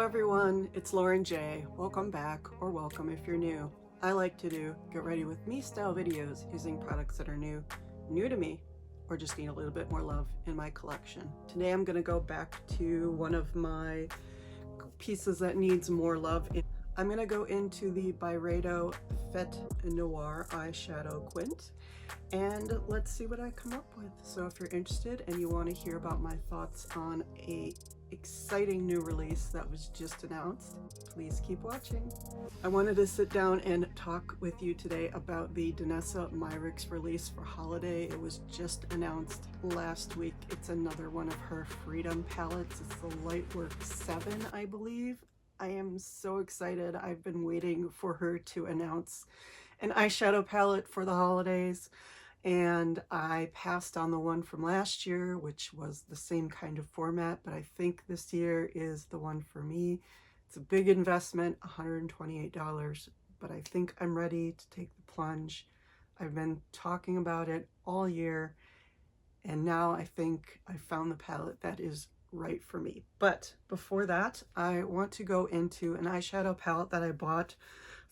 everyone, it's Lauren J. Welcome back, or welcome if you're new. I like to do get ready with me style videos using products that are new to me, or just need a little bit more love in my collection. Today I'm going to go back to one of my pieces that needs more love. I'm going to go into the Byredo Fetes Noir eyeshadow quint, and let's see what I come up with. So if you're interested and you want to hear about my thoughts on a exciting new release that was just announced, please keep watching. I wanted to sit down and talk with you today about the Danessa Myricks release for holiday. It was just announced last week. It's another one of her Freedom palettes. It's the Lightwork 7, I believe. I am so excited. I've been waiting for her to announce an eyeshadow palette for the holidays, and I passed on the one from last year, which was the same kind of format, but I think this year is the one for me. It's a big investment, $128, but I think I'm ready to take the plunge. I've been talking about it all year, and now I think I found the palette that is right for me. But before that, I want to go into an eyeshadow palette that I bought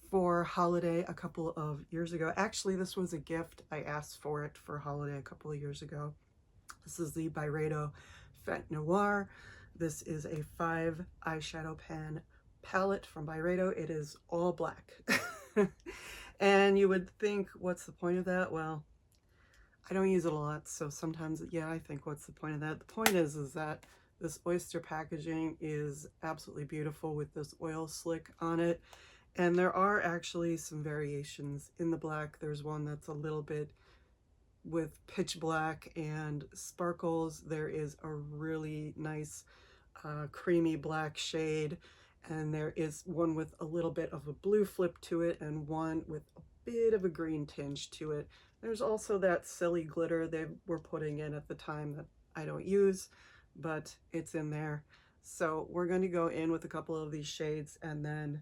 for holiday a couple of years ago. Actually, this was a gift. I asked for it for holiday a couple of years ago. This is the Byredo Fetes Noir. This is a 5 eyeshadow pan palette from Byredo. It is all black. And you would think, what's the point of that? Well, I don't use it a lot, so sometimes, yeah, I think, what's the point of that? The point is that this oyster packaging is absolutely beautiful with this oil slick on it. And there are actually some variations in the black. There's one that's a little bit with pitch black and sparkles. There is a really nice creamy black shade. And there is one with a little bit of a blue flip to it and one with a bit of a green tinge to it. There's also that silly glitter they were putting in at the time that I don't use, but it's in there. So we're going to go in with a couple of these shades and then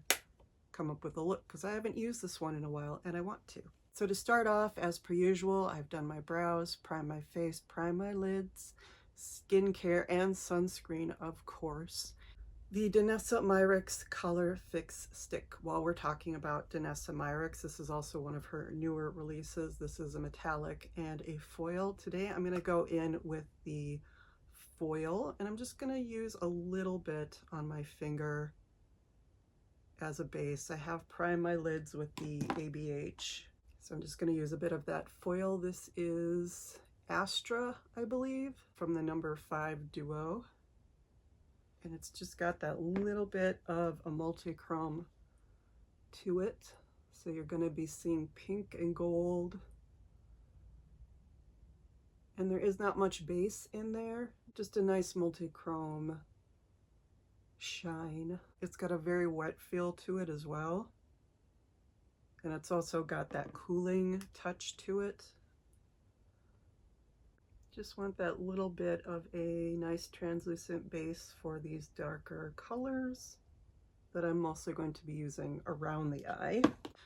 come up with a look, because I haven't used this one in a while and I want to. So to start off, as per usual, I've done my brows, prime my face, prime my lids, skincare and sunscreen, of course. The Danessa Myricks Color Fix Stick. While we're talking about Danessa Myricks, this is also one of her newer releases. This is a metallic and a foil. Today I'm going to go in with the foil, and I'm just going to use a little bit on my finger as a base. I have primed my lids with the ABH, so I'm just going to use a bit of that foil. This is Astra, I believe, from the number 5 duo, and it's just got that little bit of a multi-chrome to it, so you're going to be seeing pink and gold, and there is not much base in there, just a nice multi-chrome shine. It's got a very wet feel to it as well, and it's also got that cooling touch to it. Just want that little bit of a nice translucent base for these darker colors that I'm mostly going to be using around the eye.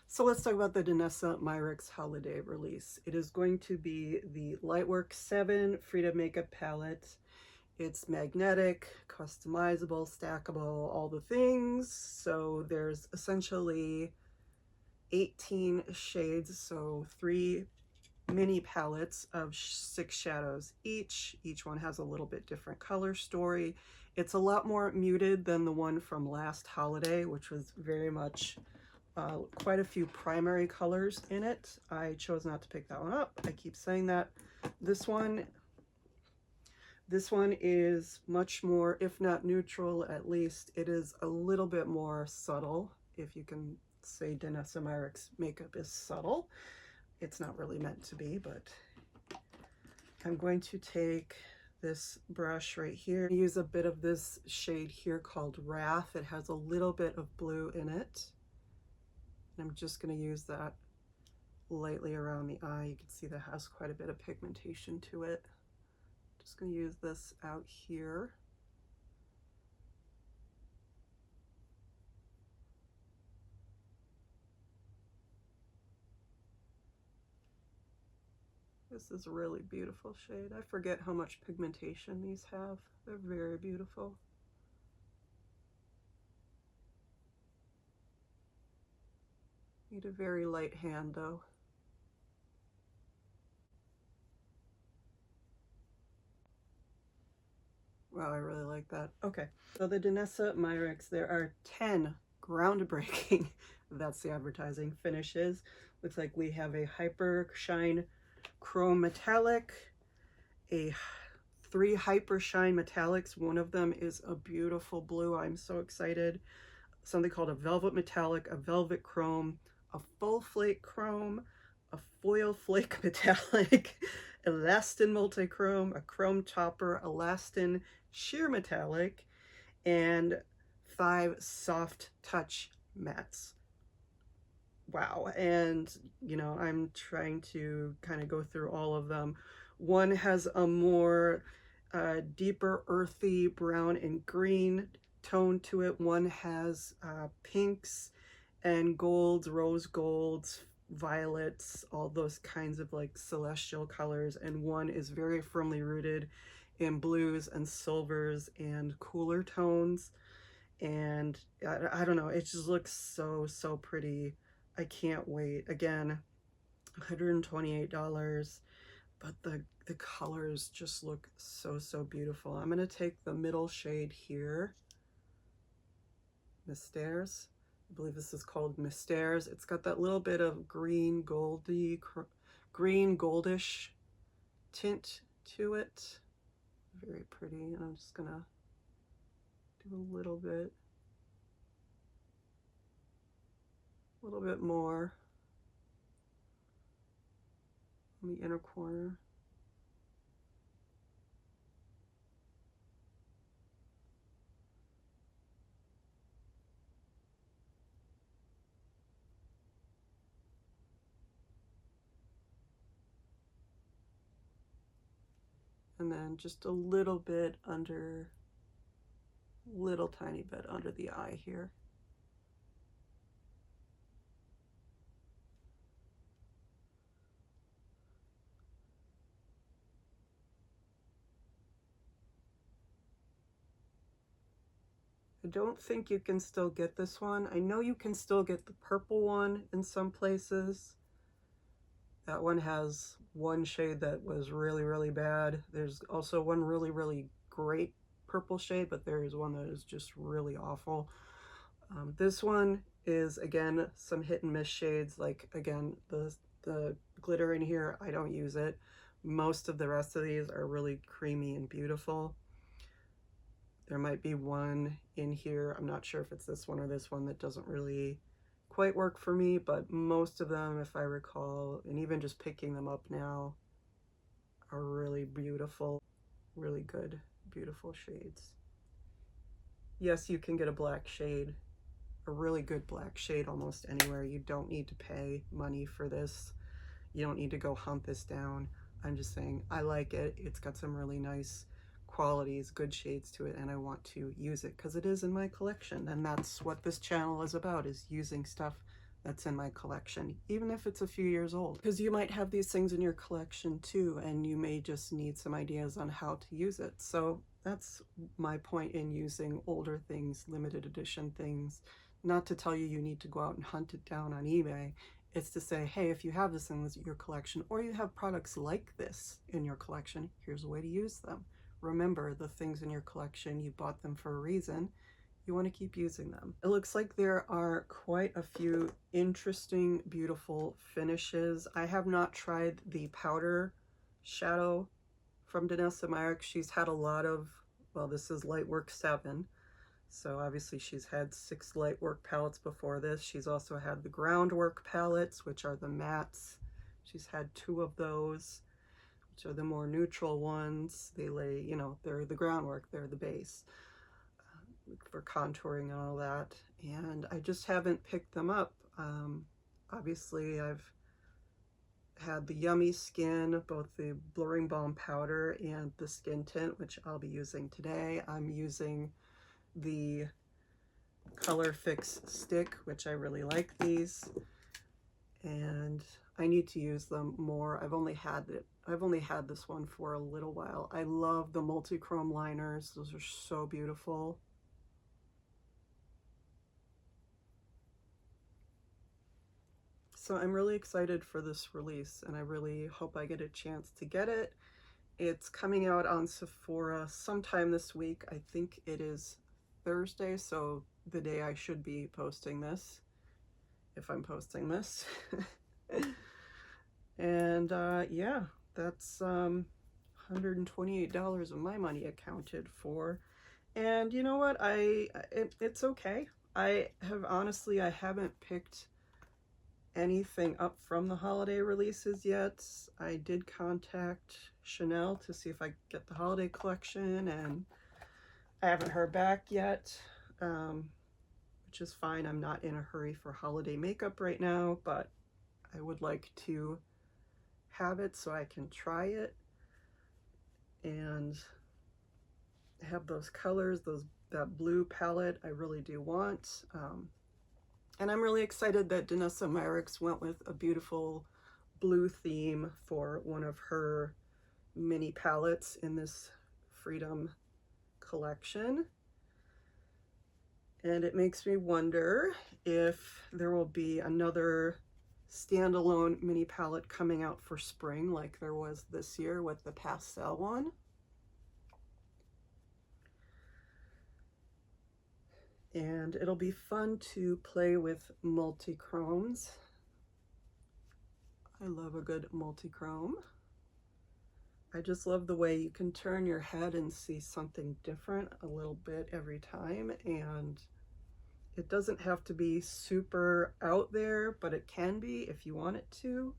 So let's talk about the Danessa Myricks holiday release. It is going to be the Lightwork 7 Freedom Makeup Palette. It's magnetic, customizable, stackable, all the things. So there's essentially 18 shades, so 3 mini palettes of 6 shadows each. Each one has a little bit different color story. It's a lot more muted than the one from last holiday, which was very much quite a few primary colors in it. I chose not to pick that one up. I keep saying that. This one is much more, if not neutral, at least it is a little bit more subtle, if you can say Danessa Myricks makeup is subtle. It's not really meant to be, but I'm going to take this brush right here, use a bit of this shade here called Wrath. It has a little bit of blue in it, and I'm just going to use that lightly around the eye. You can see that has quite a bit of pigmentation to it. Just going to use this out here. This is a really beautiful shade. I forget how much pigmentation these have. They're very beautiful. Need a very light hand though. Wow, I really like that. Okay, so the Danessa Myricks, there are 10 groundbreaking, that's the advertising, finishes. Looks like we have a Hyper Shine Chrome Metallic, a 3 Hyper Shine Metallics. One of them is a beautiful blue. I'm so excited. Something called a Velvet Metallic, a Velvet Chrome, a Full Flake Chrome, a Foil Flake Metallic, Elastin Multichrome, a Chrome Topper, Elastin Sheer Metallic, and 5 Soft Touch Mattes. Wow. And, you know, I'm trying to kind of go through all of them. One has a more deeper earthy brown and green tone to it. One has pinks and golds, rose golds, violets, all those kinds of like celestial colors. And one is very firmly rooted in blues and silvers and cooler tones. And I don't know, it just looks so pretty. I can't wait. Again, $128, but the colors just look so beautiful. I'm gonna take the middle shade here, Mystères. I believe this is called Mystères. It's got that little bit of green goldish tint to it. Very pretty. And I'm just gonna do a little bit more on the inner corner. And then just a little bit under, little tiny bit under the eye here. I don't think you can still get this one. I know you can still get the purple one in some places. That one has one shade that was really bad. There's also one really great purple shade, but there is one that is just really awful. This one is, again, some hit and miss shades. Like, again, the glitter in here, I don't use it. Most of the rest of these are really creamy and beautiful. There might be one in here, I'm not sure if it's this one or this one, that doesn't really quite work for me, but most of them, if I recall, and even just picking them up now, are really beautiful, really good, beautiful shades. Yes, you can get a black shade, a really good black shade almost anywhere. You don't need to pay money for this. You don't need to go hunt this down. I'm just saying, I like it. It's got some really nice qualities, good shades to it, and I want to use it because it is in my collection, and that's what this channel is about, is using stuff that's in my collection, even if it's a few years old, because you might have these things in your collection too, and you may just need some ideas on how to use it. So that's my point in using older things, limited edition things. Not to tell you you need to go out and hunt it down on eBay. It's to say, hey, if you have this in your collection, or you have products like this in your collection, here's a way to use them. Remember, the things in your collection, you bought them for a reason. You want to keep using them. It looks like there are quite a few interesting, beautiful finishes. I have not tried the powder shadow from Danessa Myricks. She's had a lot of, well, this is Lightwork 7. So obviously she's had 6 Lightwork palettes before this. She's also had the Groundwork palettes, which are the mattes. She's had 2 of those, which are the more neutral ones. They lay, you know, they're the groundwork, they're the base for contouring and all that. And I just haven't picked them up. Obviously I've had the Yummy Skin, both the Blurring Balm powder and the skin tint, which I'll be using today. I'm using the Color Fix stick, which I really like these, and I need to use them more. I've only had this one for a little while. I love the multi-chrome liners. Those are so beautiful. So I'm really excited for this release, and I really hope I get a chance to get it. It's coming out on Sephora sometime this week. I think it is Thursday, so the day I should be posting this, if I'm posting this. And yeah, that's $128 of my money accounted for. And you know what, it's okay. I haven't picked anything up from the holiday releases yet. I did contact Chanel to see if I could get the holiday collection, and I haven't heard back yet, which is fine. I'm not in a hurry for holiday makeup right now, but I would like to have it so I can try it and have those colors, that blue palette I really do want. And I'm really excited that Danessa Myricks went with a beautiful blue theme for one of her mini palettes in this Freedom collection. And it makes me wonder if there will be another standalone mini palette coming out for spring like there was this year with the Pastel one. And it'll be fun to play with multi-chromes. I love a good multi-chrome. I just love the way you can turn your head and see something different a little bit every time, and it doesn't have to be super out there, but it can be if you want it to.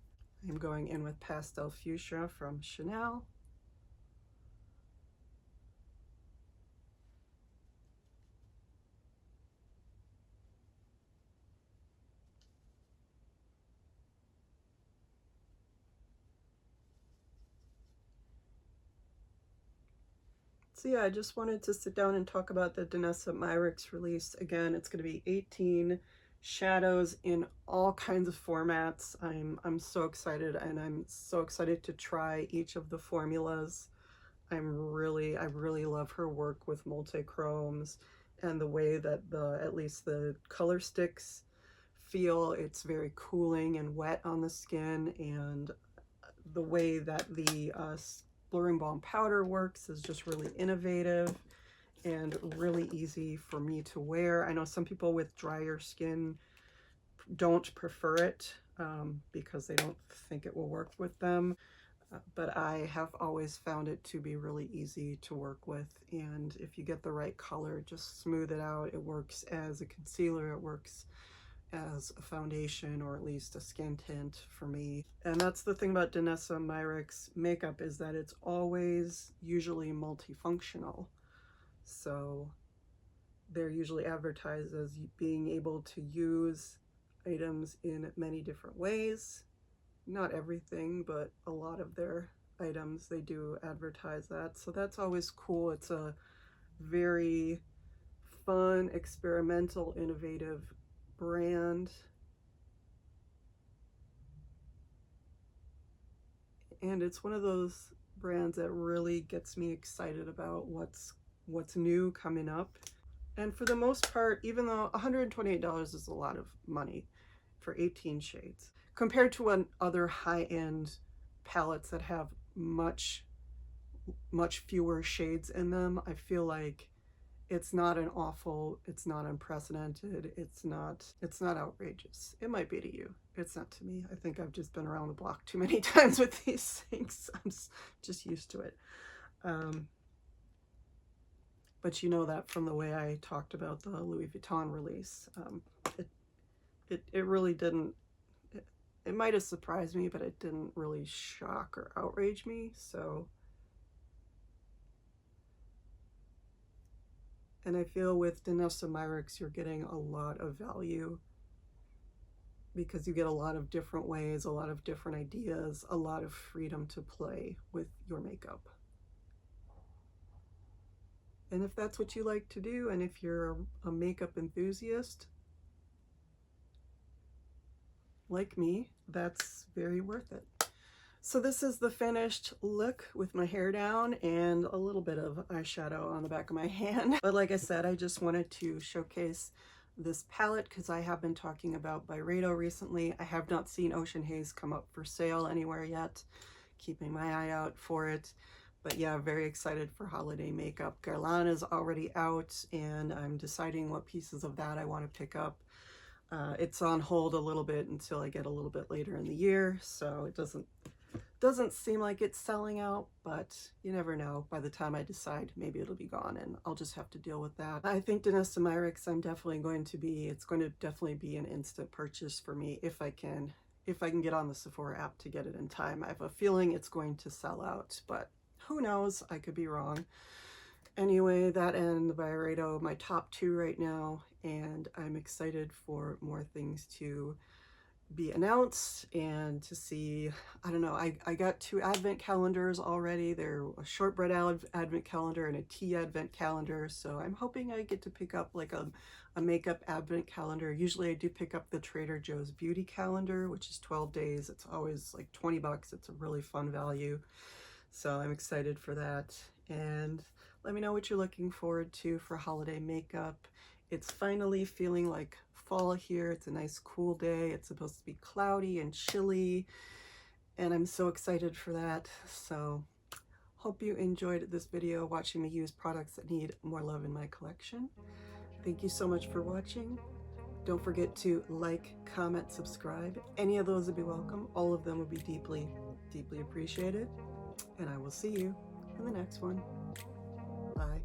I'm going in with Pastel Fuschia from Chanel. So yeah, I just wanted to sit down and talk about the Danessa Myricks release. Again, it's going to be 18 shadows in all kinds of formats. I'm so excited, and I'm so excited to try each of the formulas. I really love her work with multi-chromes and the way that at least the color sticks feel. It's very cooling and wet on the skin, and the way that the blurring balm powder works is just really innovative and really easy for me to wear. I know some people with drier skin don't prefer it because they don't think it will work with them, but I have always found it to be really easy to work with, and if you get the right color, just smooth it out. It works as a concealer, it works as a foundation, or at least a skin tint for me. And that's the thing about Danessa Myricks makeup, is that it's always usually multifunctional. So they're usually advertised as being able to use items in many different ways. Not everything, but a lot of their items, they do advertise that. So that's always cool. It's a very fun, experimental, innovative brand, and it's one of those brands that really gets me excited about what's new coming up. And for the most part, even though $128 is a lot of money for 18 shades compared to other high-end palettes that have much fewer shades in them, I feel like it's not it's not unprecedented, it's not outrageous. It might be to you, it's not to me. I think I've just been around the block too many times with these things. I'm just used to it. But you know that from the way I talked about the Louis Vuitton release. It really didn't, it might have surprised me, but it didn't really shock or outrage me. So, and I feel with Danessa Myricks, you're getting a lot of value because you get a lot of different ways, a lot of different ideas, a lot of freedom to play with your makeup. And if that's what you like to do, and if you're a makeup enthusiast like me, that's very worth it. So this is the finished look with my hair down and a little bit of eyeshadow on the back of my hand. But like I said, I just wanted to showcase this palette because I have been talking about Byredo recently. I have not seen Ocean Haze come up for sale anywhere yet. Keeping my eye out for it. But yeah, very excited for holiday makeup. Guerlain is already out and I'm deciding what pieces of that I want to pick up. It's on hold a little bit until I get a little bit later in the year, so it doesn't seem like it's selling out, but you never know. By the time I decide, maybe it'll be gone and I'll just have to deal with that. I think Danessa Myricks, it's going to definitely be an instant purchase for me if I can get on the Sephora app to get it in time. I have a feeling it's going to sell out, but who knows? I could be wrong. Anyway, that and Byredo, my top 2 right now, and I'm excited for more things to be announced and to see. I don't know, I got 2 advent calendars already. They're a shortbread advent calendar and a tea advent calendar, so I'm hoping I get to pick up like a makeup advent calendar. Usually I do pick up the Trader Joe's beauty calendar, which is 12 days. It's always like 20 bucks. It's a really fun value, so I'm excited for that. And let me know what you're looking forward to for holiday makeup. It's finally feeling like fall here. It's a nice cool day. It's supposed to be cloudy and chilly, and I'm so excited for that. So hope you enjoyed this video watching me use products that need more love in my collection. Thank you so much for watching. Don't forget to like, comment, subscribe. Any of those would be welcome. All of them would be deeply, deeply appreciated. And I will see you in the next one. Bye.